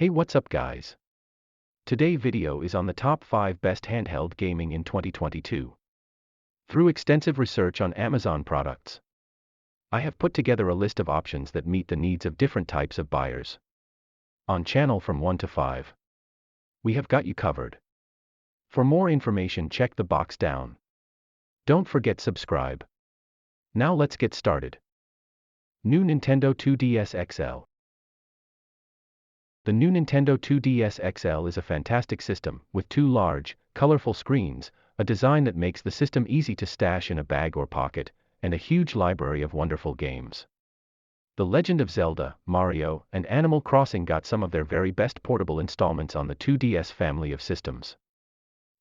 Hey, what's up guys? Today video is on the top 5 best handheld gaming in 2022. Through extensive research on Amazon products, I have put together a list of options that meet the needs of different types of buyers. On channel from 1 to 5, we have got you covered. For more information, check the box down. Don't forget subscribe. Now let's get started. New Nintendo 2DS XL. The new Nintendo 2DS XL is a fantastic system, with two large, colorful screens, a design that makes the system easy to stash in a bag or pocket, and a huge library of wonderful games. The Legend of Zelda, Mario, and Animal Crossing got some of their very best portable installments on the 2DS family of systems.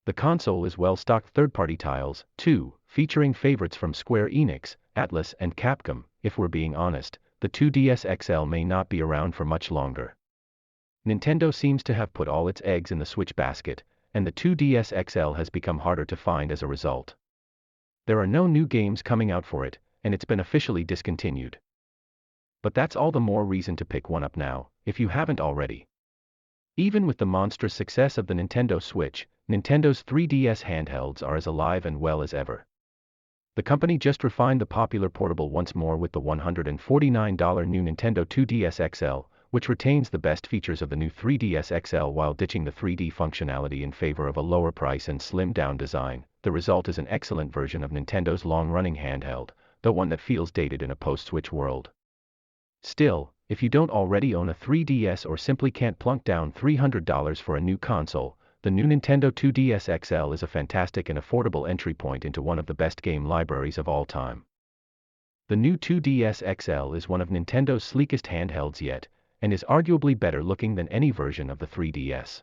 The console is well-stocked third-party titles, too, featuring favorites from Square Enix, Atlus, and Capcom. If we're being honest, the 2DS XL may not be around for much longer. Nintendo seems to have put all its eggs in the Switch basket, and the 2DS XL has become harder to find as a result. There are no new games coming out for it, and it's been officially discontinued. But that's all the more reason to pick one up now, if you haven't already. Even with the monstrous success of the Nintendo Switch, Nintendo's 3DS handhelds are as alive and well as ever. The company just refined the popular portable once more with the $149 new Nintendo 2DS XL, which retains the best features of the new 3DS XL while ditching the 3D functionality in favor of a lower price and slimmed-down design. The result is an excellent version of Nintendo's long-running handheld, though one that feels dated in a post-Switch world. Still, if you don't already own a 3DS or simply can't plunk down $300 for a new console, the new Nintendo 2DS XL is a fantastic and affordable entry point into one of the best game libraries of all time. The new 2DS XL is one of Nintendo's sleekest handhelds yet, and is arguably better looking than any version of the 3DS.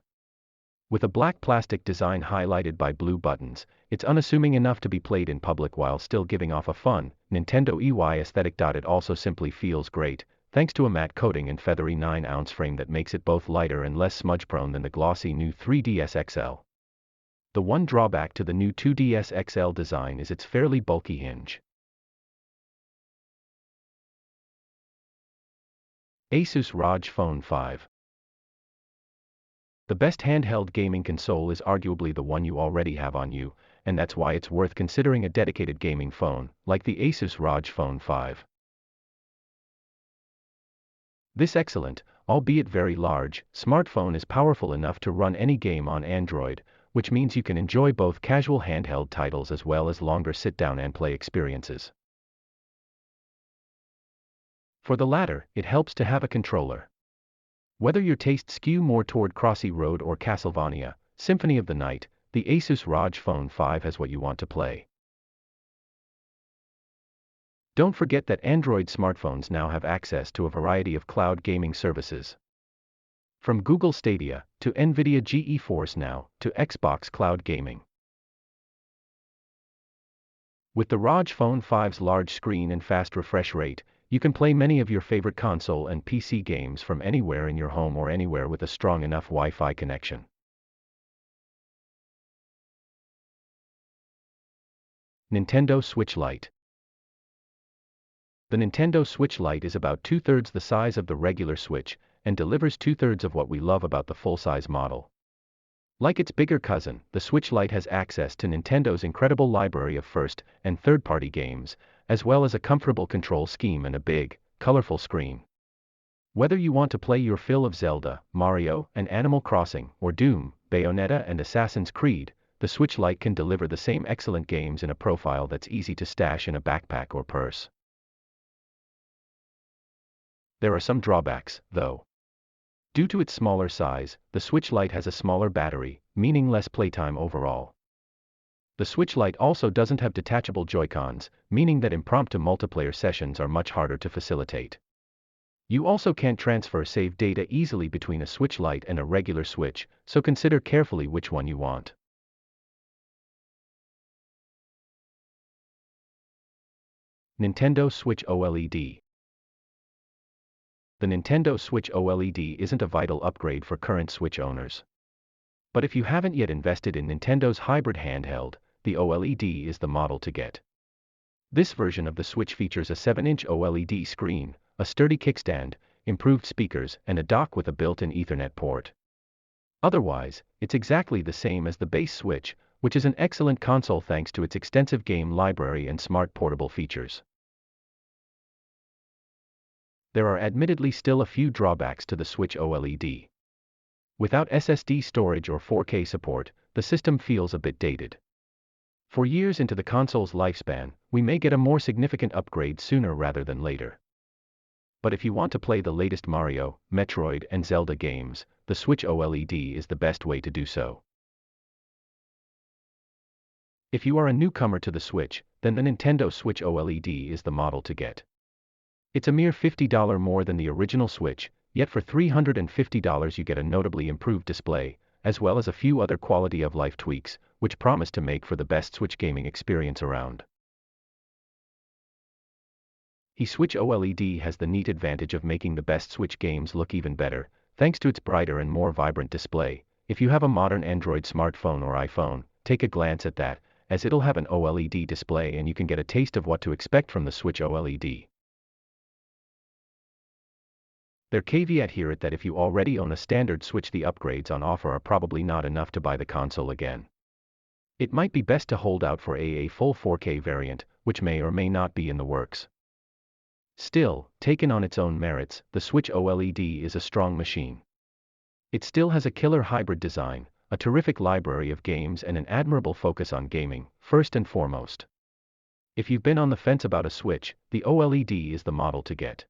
With a black plastic design highlighted by blue buttons, it's unassuming enough to be played in public while still giving off a fun, Nintendo EY aesthetic. It also simply feels great, thanks to a matte coating and feathery 9-ounce frame that makes it both lighter and less smudge-prone than the glossy new 3DS XL. The one drawback to the new 2DS XL design is its fairly bulky hinge. Asus ROG Phone 5. The best handheld gaming console is arguably the one you already have on you, and that's why it's worth considering a dedicated gaming phone, like the Asus ROG Phone 5. This excellent, albeit very large, smartphone is powerful enough to run any game on Android, which means you can enjoy both casual handheld titles as well as longer sit-down and play experiences. For the latter, it helps to have a controller. Whether your tastes skew more toward Crossy Road or Castlevania, Symphony of the Night, the Asus ROG Phone 5 has what you want to play. Don't forget that Android smartphones now have access to a variety of cloud gaming services. From Google Stadia, to NVIDIA GeForce Now, to Xbox Cloud Gaming. With the ROG Phone 5's large screen and fast refresh rate, you can play many of your favorite console and PC games from anywhere in your home or anywhere with a strong enough Wi-Fi connection. Nintendo Switch Lite. The Nintendo Switch Lite is about 2/3 the size of the regular Switch, and delivers 2/3 of what we love about the full-size model. Like its bigger cousin, the Switch Lite has access to Nintendo's incredible library of first- and third-party games, as well as a comfortable control scheme and a big, colorful screen. Whether you want to play your fill of Zelda, Mario, and Animal Crossing, or Doom, Bayonetta, and Assassin's Creed, the Switch Lite can deliver the same excellent games in a profile that's easy to stash in a backpack or purse. There are some drawbacks, though. Due to its smaller size, the Switch Lite has a smaller battery, meaning less playtime overall. The Switch Lite also doesn't have detachable Joy-Cons, meaning that impromptu multiplayer sessions are much harder to facilitate. You also can't transfer save data easily between a Switch Lite and a regular Switch, so consider carefully which one you want. Nintendo Switch OLED. The Nintendo Switch OLED isn't a vital upgrade for current Switch owners. But if you haven't yet invested in Nintendo's hybrid handheld, the OLED is the model to get. This version of the Switch features a 7-inch OLED screen, a sturdy kickstand, improved speakers, and a dock with a built-in Ethernet port. Otherwise, it's exactly the same as the base Switch, which is an excellent console thanks to its extensive game library and smart portable features. There are admittedly still a few drawbacks to the Switch OLED. Without SSD storage or 4K support, the system feels a bit dated. For years into the console's lifespan, we may get a more significant upgrade sooner rather than later. But if you want to play the latest Mario, Metroid, and Zelda games, the Switch OLED is the best way to do so. If you are a newcomer to the Switch, then the Nintendo Switch OLED is the model to get. It's a mere $50 more than the original Switch, yet for $350 you get a notably improved display, as well as a few other quality of life tweaks, which promise to make for the best Switch gaming experience around. The Switch OLED has the neat advantage of making the best Switch games look even better, thanks to its brighter and more vibrant display. If you have a modern Android smartphone or iPhone, take a glance at that, as it'll have an OLED display and you can get a taste of what to expect from the Switch OLED. Their caveat here is that if you already own a standard Switch, the upgrades on offer are probably not enough to buy the console again. It might be best to hold out for a full 4K variant, which may or may not be in the works. Still, taken on its own merits, the Switch OLED is a strong machine. It still has a killer hybrid design, a terrific library of games, and an admirable focus on gaming, first and foremost. If you've been on the fence about a Switch, the OLED is the model to get.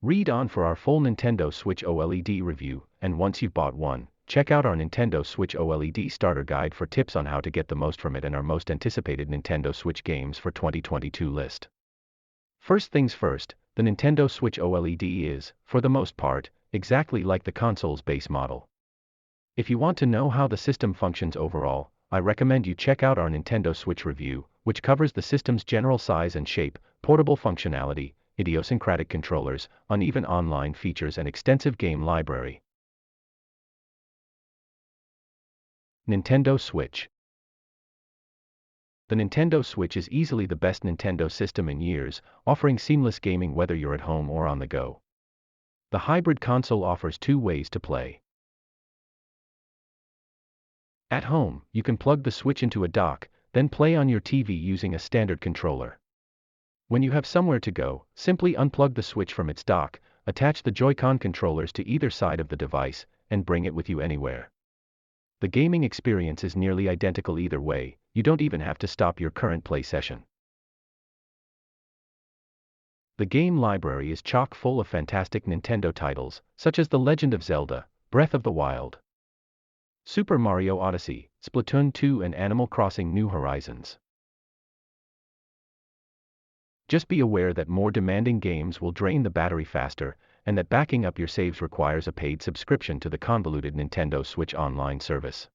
Read on for our full Nintendo Switch OLED review, and once you've bought one, check out our Nintendo Switch OLED starter guide for tips on how to get the most from it and our most anticipated Nintendo Switch games for 2022 list. First things first, the Nintendo Switch OLED is, for the most part, exactly like the console's base model. If you want to know how the system functions overall, I recommend you check out our Nintendo Switch review, which covers the system's general size and shape, portable functionality, idiosyncratic controllers, uneven online features, and extensive game library. Nintendo Switch. The Nintendo Switch is easily the best Nintendo system in years, offering seamless gaming whether you're at home or on the go. The hybrid console offers two ways to play. At home, you can plug the Switch into a dock, then play on your TV using a standard controller. When you have somewhere to go, simply unplug the Switch from its dock, attach the Joy-Con controllers to either side of the device, and bring it with you anywhere. The gaming experience is nearly identical either way, you don't even have to stop your current play session. The game library is chock full of fantastic Nintendo titles, such as The Legend of Zelda, Breath of the Wild, Super Mario Odyssey, Splatoon 2, and Animal Crossing: New Horizons. Just be aware that more demanding games will drain the battery faster, and that backing up your saves requires a paid subscription to the convoluted Nintendo Switch Online service.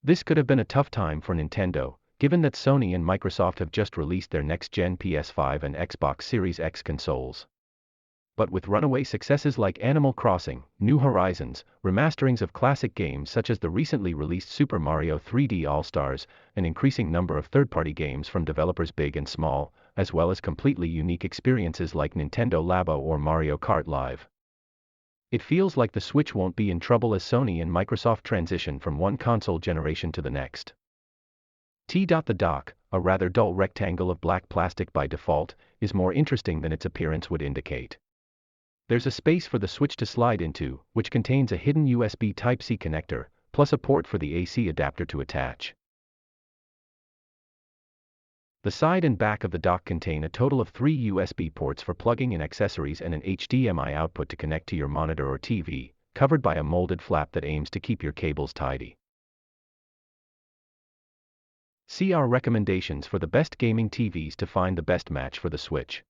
This could have been a tough time for Nintendo, given that Sony and Microsoft have just released their next-gen PS5 and Xbox Series X consoles. But with runaway successes like Animal Crossing, New Horizons, remasterings of classic games such as the recently released Super Mario 3D All-Stars, an increasing number of third-party games from developers big and small, as well as completely unique experiences like Nintendo Labo or Mario Kart Live, it feels like the Switch won't be in trouble as Sony and Microsoft transition from one console generation to the next. The dock, a rather dull rectangle of black plastic by default, is more interesting than its appearance would indicate. There's a space for the Switch to slide into, which contains a hidden USB Type-C connector, plus a port for the AC adapter to attach. The side and back of the dock contain a total of 3 USB ports for plugging in accessories and an HDMI output to connect to your monitor or TV, covered by a molded flap that aims to keep your cables tidy. See our recommendations for the best gaming TVs to find the best match for the Switch.